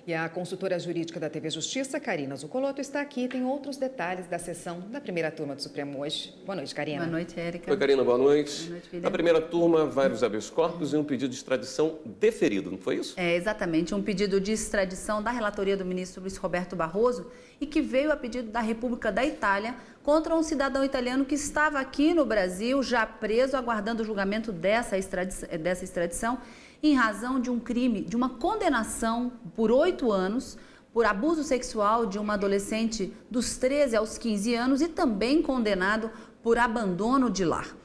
E a consultora jurídica da TV Justiça, Karina Zucolotto, está aqui e tem outros detalhes da sessão da primeira turma do Supremo hoje. Boa noite, Karina. Boa noite, Érica. Oi, Karina, boa noite. Boa noite, filha. Na primeira turma, vários habeas corpus e um pedido de extradição deferido, não foi isso? É, exatamente, um pedido de extradição da relatoria do ministro Luiz Roberto Barroso e que veio a pedido da República da Itália contra um cidadão italiano que estava aqui no Brasil, já preso, aguardando o julgamento dessa extradição, em razão de um crime, de uma condenação por 8 anos, por abuso sexual de uma adolescente dos 13 aos 15 anos e também condenado por abandono de lar.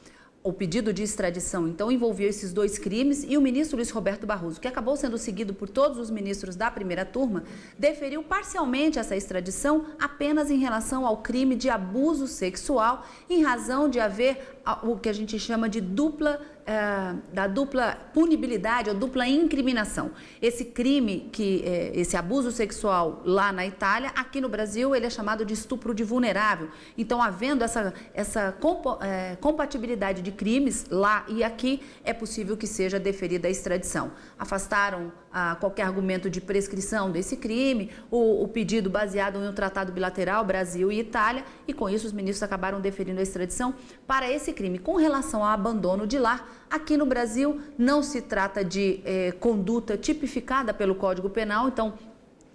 O pedido de extradição, então, envolvia esses 2 crimes e o ministro Luiz Roberto Barroso, que acabou sendo seguido por todos os ministros da primeira turma, deferiu parcialmente essa extradição apenas em relação ao crime de abuso sexual, em razão de haver o que a gente chama de dupla punibilidade ou dupla incriminação. Esse crime, esse abuso sexual lá na Itália, aqui no Brasil ele é chamado de estupro de vulnerável. Então, havendo essa compatibilidade de crimes lá e aqui, é possível que seja deferida a extradição. Afastaram qualquer argumento de prescrição desse crime, o pedido baseado em um tratado bilateral Brasil e Itália, e com isso os ministros acabaram deferindo a extradição para esse crime. Com relação ao abandono de lar, aqui no Brasil não se trata de conduta tipificada pelo Código Penal, então,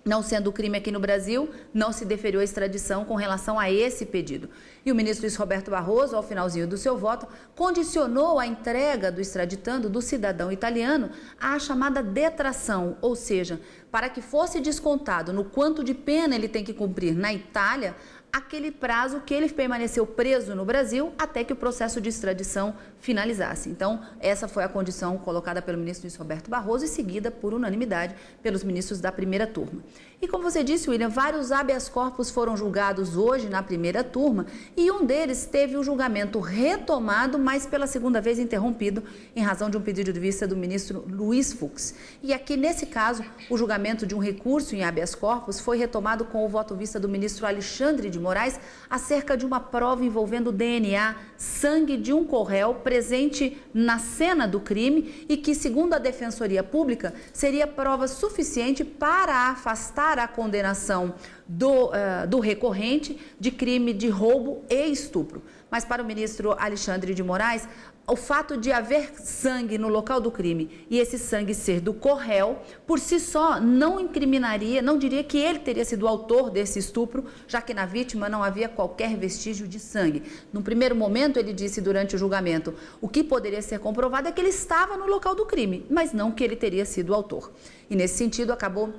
não sendo crime aqui no Brasil, não se deferiu a extradição com relação a esse pedido. E o ministro Luiz Roberto Barroso, ao finalzinho do seu voto, condicionou a entrega do extraditando do cidadão italiano à chamada detração, ou seja, para que fosse descontado no quanto de pena ele tem que cumprir na Itália, aquele prazo que ele permaneceu preso no Brasil até que o processo de extradição finalizasse. Então, essa foi a condição colocada pelo ministro Luiz Roberto Barroso e seguida por unanimidade pelos ministros da primeira turma. E como você disse, William, vários habeas corpus foram julgados hoje na primeira turma e um deles teve o julgamento retomado, mas pela segunda vez interrompido em razão de um pedido de vista do ministro Luiz Fux. E aqui, nesse caso, o julgamento de um recurso em habeas corpus foi retomado com o voto vista do ministro Alexandre de Moraes acerca de uma prova envolvendo DNA, sangue de um corréu presente na cena do crime e que, segundo a Defensoria Pública, seria prova suficiente para afastar a condenação do recorrente de crime de roubo e estupro. Mas para o ministro Alexandre de Moraes, o fato de haver sangue no local do crime e esse sangue ser do corréu, por si só, não incriminaria, não diria que ele teria sido o autor desse estupro, já que na vítima não havia qualquer vestígio de sangue. No primeiro momento, ele disse durante o julgamento, o que poderia ser comprovado é que ele estava no local do crime, mas não que ele teria sido o autor. E nesse sentido, acabou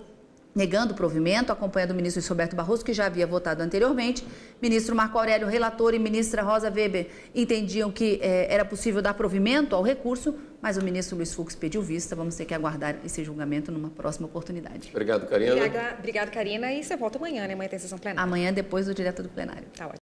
negando o provimento, acompanhando o ministro Luiz Roberto Barroso, que já havia votado anteriormente. Ministro Marco Aurélio, relator, e ministra Rosa Weber entendiam que era possível dar provimento ao recurso, mas o ministro Luiz Fux pediu vista. Vamos ter que aguardar esse julgamento numa próxima oportunidade. Obrigado, Karina. Obrigada, Karina. E você volta amanhã, né? Amanhã tem sessão plenária. Amanhã, depois do direto do plenário. Tá ótimo.